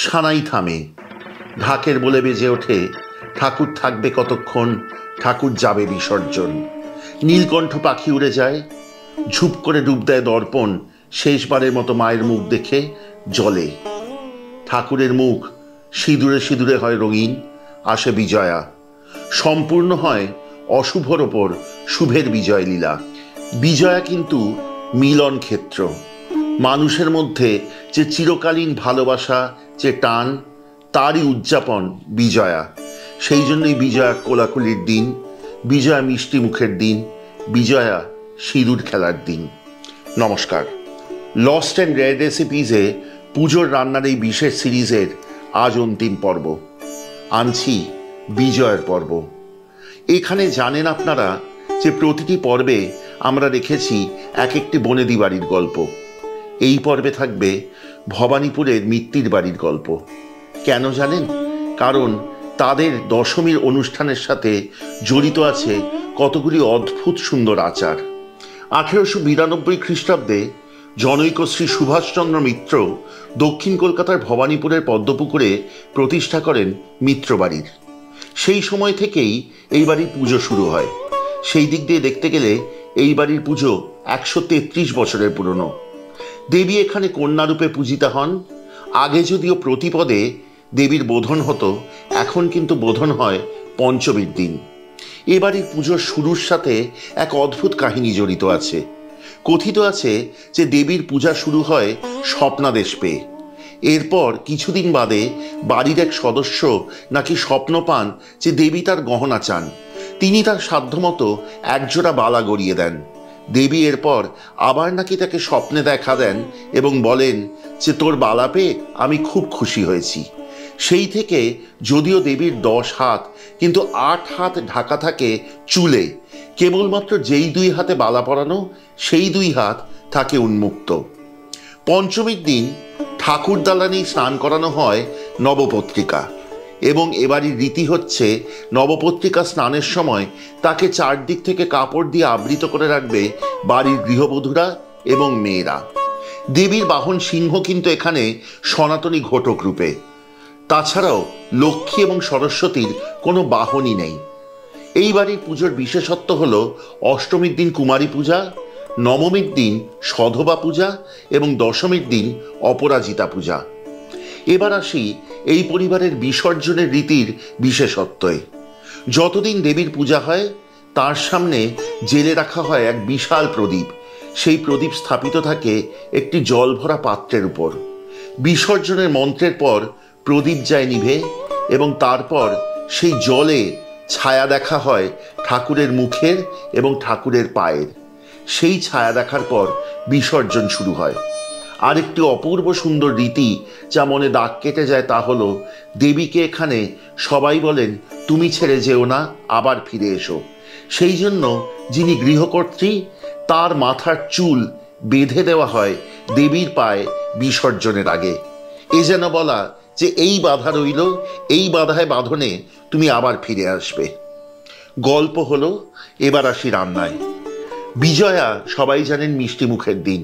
সানাই থামে, ঢাকের বলে বেজে ওঠে, ঠাকুর থাকবে কতক্ষণ, ঠাকুর যাবে বিসর্জন। নীলকণ্ঠ পাখি উড়ে যায়, ঝুপ করে ডুব দেয় দর্পণ, শেষবারের মতো মায়ের মুখ দেখে জলে। ঠাকুরের মুখ সিঁদুরে সিঁদুরে হয় রঙিন, আসে বিজয়া, সম্পূর্ণ হয় অশুভর ওপর শুভের বিজয় লীলা। বিজয়া কিন্তু মিলন ক্ষেত্র, মানুষের মধ্যে যে চিরকালীন ভালোবাসা, যে টান, তারই উদযাপন বিজয়া। সেই জন্যই বিজয়া কোলাকুলির দিন, বিজয়া মিষ্টি মুখের দিন, বিজয়া সিঁদুর খেলার দিন। নমস্কার, লস্ট অ্যান্ড রেয়ার রেসিপিজে পুজোর রান্নার এই বিশেষ সিরিজের আজ অন্তিম পর্ব। আনছি বিজয়ের পর্ব। এখানে জানেন আপনারা যে প্রতিটি পর্বে আমরা রেখেছি এক একটি বনেদি বাড়ির গল্প। এই পর্বে থাকবে ভবানীপুরের মিত্তির বাড়ির গল্প। কেন জানেন? কারণ তাদের দশমীর অনুষ্ঠানের সাথে জড়িত আছে কতগুলি অদ্ভুত সুন্দর আচার। 1892 খ্রিস্টাব্দে জনৈক শ্রী সুভাষচন্দ্র মিত্র দক্ষিণ কলকাতার ভবানীপুরের পদ্মপুকুরে প্রতিষ্ঠা করেন মিত্রবাড়ির। সেই সময় থেকেই এই বাড়ির পুজো শুরু হয়। সেই দিক দিয়ে দেখতে গেলে এই বাড়ির পুজো 133 বছরের পুরনো। দেবী এখানে কন্যারূপে পূজিতা হন। আগে যদিও প্রতিপদে দেবীর বোধন হতো, এখন কিন্তু বোধন হয় পঞ্চমীর দিন। এ বাড়ির পুজোর শুরুর সাথে এক অদ্ভুত কাহিনী জড়িত আছে। কথিত আছে যে দেবীর পূজা শুরু হয় স্বপ্নাদেশ পেয়ে। এরপর কিছুদিন বাদে বাড়ির এক সদস্য নাকি স্বপ্ন পান যে দেবী তার গহনা চান। তিনি তার সাধ্যমতো একজোড়া বালা গড়িয়ে দেন। দেবী এরপর আবার নাকি তাকে স্বপ্নে দেখা দেন এবং বলেন যে তোর বালা পেয়ে আমি খুব খুশি হয়েছি। সেই থেকে যদিও দেবীর 10 হাত, কিন্তু 8 হাত ঢাকা থাকে চুলে। কেবলমাত্র যেই 2 হাতে বালা পরানো, সেই 2 হাত থাকে উন্মুক্ত। পঞ্চমীর দিন ঠাকুর দালানেই স্নান করানো হয় নবপত্রিকা, এবং এবারই রীতি হচ্ছে নবপত্রিকা স্নানের সময় তাকে চারদিক থেকে কাপড় দিয়ে আবৃত করে রাখবে বাড়ির গৃহবধূরা এবং মেয়েরা। দেবীর বাহন সিংহ কিন্তু এখানে সনাতনী ঘটক রূপে। তাছাড়াও লক্ষ্মী এবং সরস্বতীর কোনো বাহনই নেই। এই বাড়ির পুজোর বিশেষত্ব হল অষ্টমীর দিন কুমারী পূজা, নবমীর দিন সধবা পূজা এবং দশমীর দিন অপরাজিতা পূজা। এবার আসি এই পরিবারের বিসর্জনের রীতির বিশেষত্বে। যতদিন দেবীর পূজা হয় তার সামনে জেলে রাখা হয় এক বিশাল প্রদীপ। সেই প্রদীপ স্থাপিত থাকে একটি জল ভরা পাত্রের উপর। বিসর্জনের মন্ত্রের পর প্রদীপ যায় নিভে এবং তারপর সেই জলে ছায়া দেখা হয় ঠাকুরের মুখের এবং ঠাকুরের পায়ের। সেই ছায়া দেখার পর বিসর্জন শুরু হয়। আরেকটি অপূর্ব সুন্দর রীতি যা মনে দাগ কেটে যায় তা হলো দেবীকে এখানে সবাই বলেন তুমি ছেড়ে যেও না, আবার ফিরে এসো। সেই জন্য যিনি গৃহকর্ত্রী তার মাথার চুল বেঁধে দেওয়া হয় দেবীর পায়ে বিসর্জনের আগে। এ যেন বলা যে এই বাধা রইল, এই বাধায় বাঁধনে তুমি আবার ফিরে আসবে। গল্প হলো, এবার আসি রান্নায়। বিজয়া সবাই জানেন মিষ্টি মুখের দিন,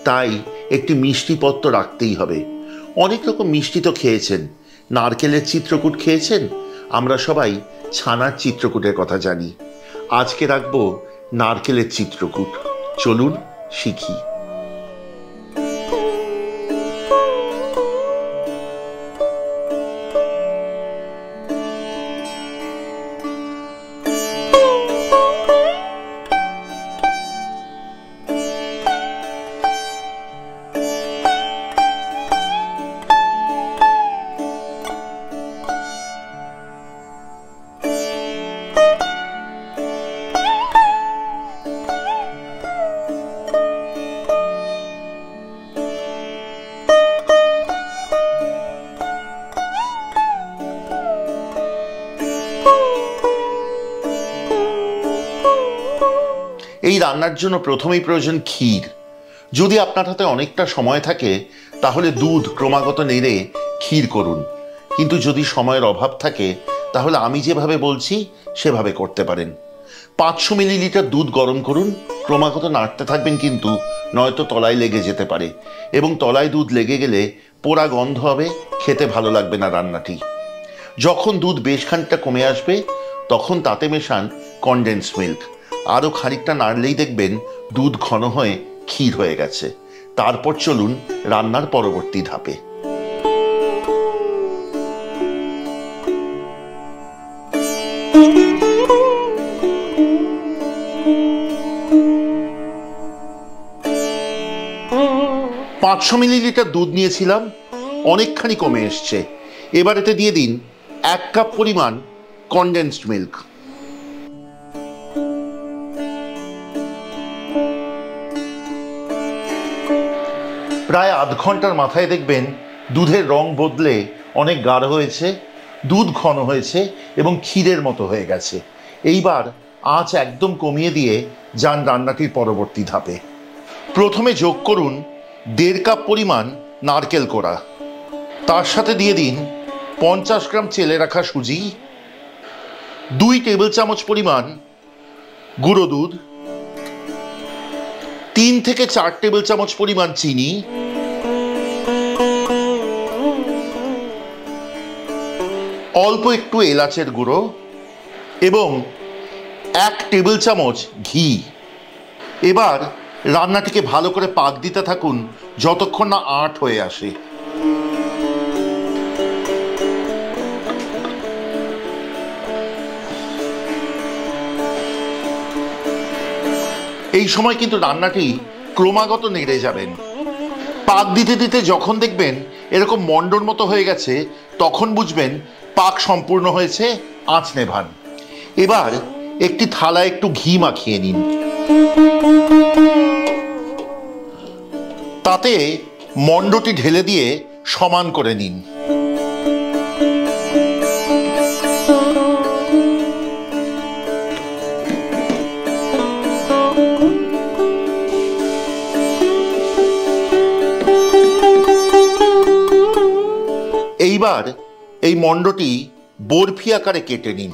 তাই একটি মিষ্টি পত্র রাখতেই হবে। অনেক রকম মিষ্টি তো খেয়েছেন, নারকেলের চিত্রকূট খেয়েছেন, আমরা সবাই ছানার চিত্রকূটের কথা জানি। আজকে রাখবো নারকেলের চিত্রকূট। চলুন শিখি। এই রান্নার জন্য প্রথমেই প্রয়োজন ক্ষীর। যদি আপনার হাতে অনেকটা সময় থাকে তাহলে দুধ ক্রমাগত নেড়ে ক্ষীর করুন, কিন্তু যদি সময়ের অভাব থাকে তাহলে আমি যেভাবে বলছি সেভাবে করতে পারেন। 500 মিলিলিটার দুধ গরম করুন, ক্রমাগত নাড়তে থাকবেন কিন্তু, নয়তো তলায় লেগে যেতে পারে, এবং তলায় দুধ লেগে গেলে পোড়া গন্ধ হবে, খেতে ভালো লাগবে না রান্নাটি। যখন দুধ বেশ খানিকটা কমে আসবে তখন তাতে মেশান কনডেন্স মিল্ক। আরও খানিকটা নাড়লেই দেখবেন দুধ ঘন হয়ে ক্ষীর হয়ে গেছে। তারপর চলুন রান্নার পরবর্তী ধাপে। পাঁচশো মিলিলিটার দুধ নিয়েছিলাম, অনেকখানি কমে এসছে। এবার এতে দিয়ে দিন 1 কাপ পরিমাণ কনডেন্সড মিল্ক। প্রায় আধ ঘন্টার মাথায় দেখবেন দুধের রং বদলে অনেক গাঢ় হয়েছে, দুধ ঘন হয়েছে এবং ক্ষীরের মতো হয়ে গেছে। এইবার আঁচ একদম কমিয়ে দিয়ে যান রান্নাটির পরবর্তী ধাপে। প্রথমে যোগ করুন 1.5 কাপ পরিমাণ নারকেল কোড়া। তার সাথে দিয়ে দিন 50 গ্রাম চেলে রাখা সুজি, 2 টেবিল চামচ পরিমাণ গুঁড়ো দুধ, 3 থেকে 4 টেবিল চামচ পরিমাণ চিনি, অল্প একটু এলাচের গুঁড়ো এবং 1 টেবিল চামচ ঘি। এবার রান্নাটিকে ভালো করে পাক দিতে থাকুন যতক্ষণ না আঁট হয়ে আসে। এই সময় কিন্তু রান্নাটি ক্রমাগত নেড়ে যাবেন। পাক দিতে দিতে যখন দেখবেন এরকম মণ্ডর মতো হয়ে গেছে তখন বুঝবেন পাক সম্পূর্ণ হয়েছে, আঁচ নেভান। এবার একটি থালায় একটু ঘি মাখিয়ে নিন, তাতে মণ্ডটি ঢেলে দিয়ে সমান করে নিন। এইবার এই মণ্ডটি বরফি আকারে কেটে নিন।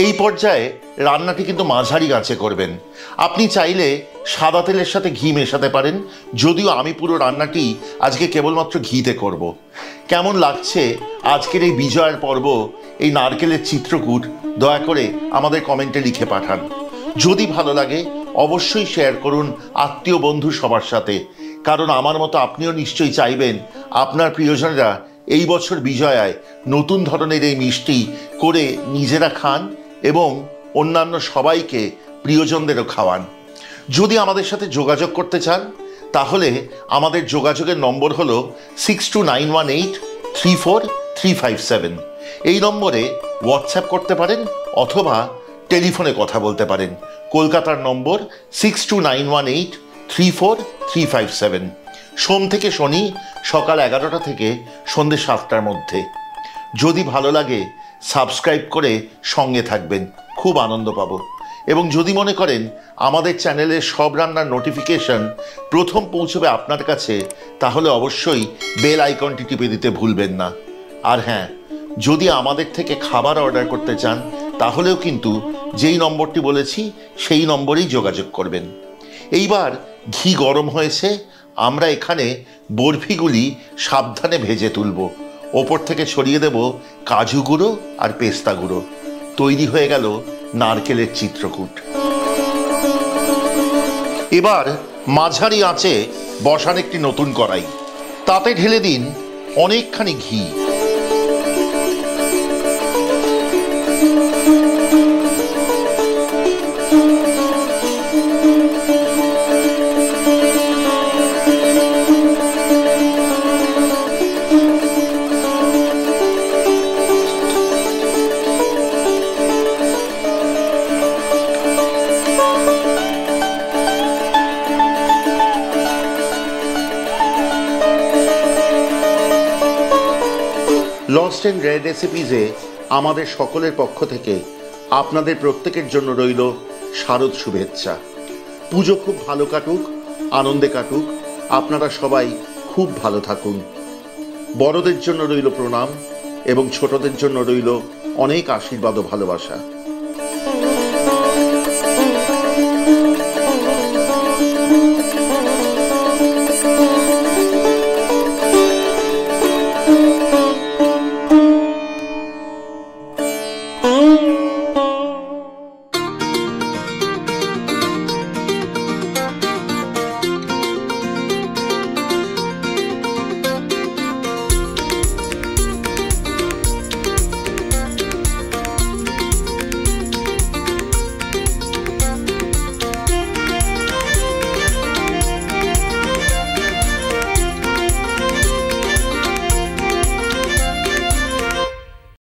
এই পর্যায়ে রান্নাটি কিন্তু মাঝারি আঁচে করবেন। আপনি চাইলে সাদা তেলের সাথে ঘি মেশাতে পারেন, যদিও আমি পুরো রান্নাটি আজকে কেবলমাত্র ঘিতে করব। কেমন লাগছে আজকের এই বিজয়ের পর্ব, এই নারকেলের চিত্রকূট, দয়া করে আমাদের কমেন্টে লিখে পাঠান। যদি ভালো লাগে অবশ্যই শেয়ার করুন আত্মীয় বন্ধু সবার সাথে, কারণ আমার মতো আপনিও নিশ্চয়ই চাইবেন আপনার প্রিয়জনেরা এই বছর বিজয়ায় নতুন ধরনের এই মিষ্টি করে নিজেরা খান এবং অন্যান্য সবাইকে প্রিয়জনদেরও খাওয়ান। যদি আমাদের সাথে যোগাযোগ করতে চান তাহলে আমাদের যোগাযোগের নম্বর হলো 6291834357। এই নম্বরে হোয়াটসঅ্যাপ করতে পারেন অথবা টেলিফোনে কথা বলতে পারেন। কলকাতার নম্বর 6291834357। সোম থেকে শনি সকাল 11টা থেকে সন্ধ্যে 7টার মধ্যে। যদি ভালো লাগে সাবস্ক্রাইব করে সঙ্গে থাকবেন, খুব আনন্দ পাবো। এবং যদি মনে করেন আমাদের চ্যানেলের সব রান্নার নোটিফিকেশন প্রথম পৌঁছবে আপনার কাছে, তাহলে অবশ্যই বেল আইকনটি টিপে দিতে ভুলবেন না। আর হ্যাঁ, যদি আমাদের থেকে খাবার অর্ডার করতে চান তাহলেও কিন্তু যেই নম্বরটি বলেছি সেই নম্বরেই যোগাযোগ করবেন। এইবার ঘি গরম হয়েছে, আমরা এখানে বরফিগুলি সাবধানে ভেজে তুলব। ওপর থেকে ছড়িয়ে দেব কাজু গুঁড়ো আর পেস্তা গুঁড়ো। তৈরি হয়ে গেল নারকেলের চিত্রকূট। এবার মাঝারি আঁচে বসান একটি নতুন কড়াই, তাতে ঢেলে দিন অনেকখানি ঘি। লস্ট এন্ড রেয়ার রেসিপিজে আমাদের সকলের পক্ষ থেকে আপনাদের প্রত্যেকের জন্য রইল শারদ শুভেচ্ছা। পুজো খুব ভালো কাটুক, আনন্দে কাটুক, আপনারা সবাই খুব ভালো থাকুন। বড়দের জন্য রইল প্রণাম এবং ছোটদের জন্য রইল অনেক আশীর্বাদ ও ভালোবাসা।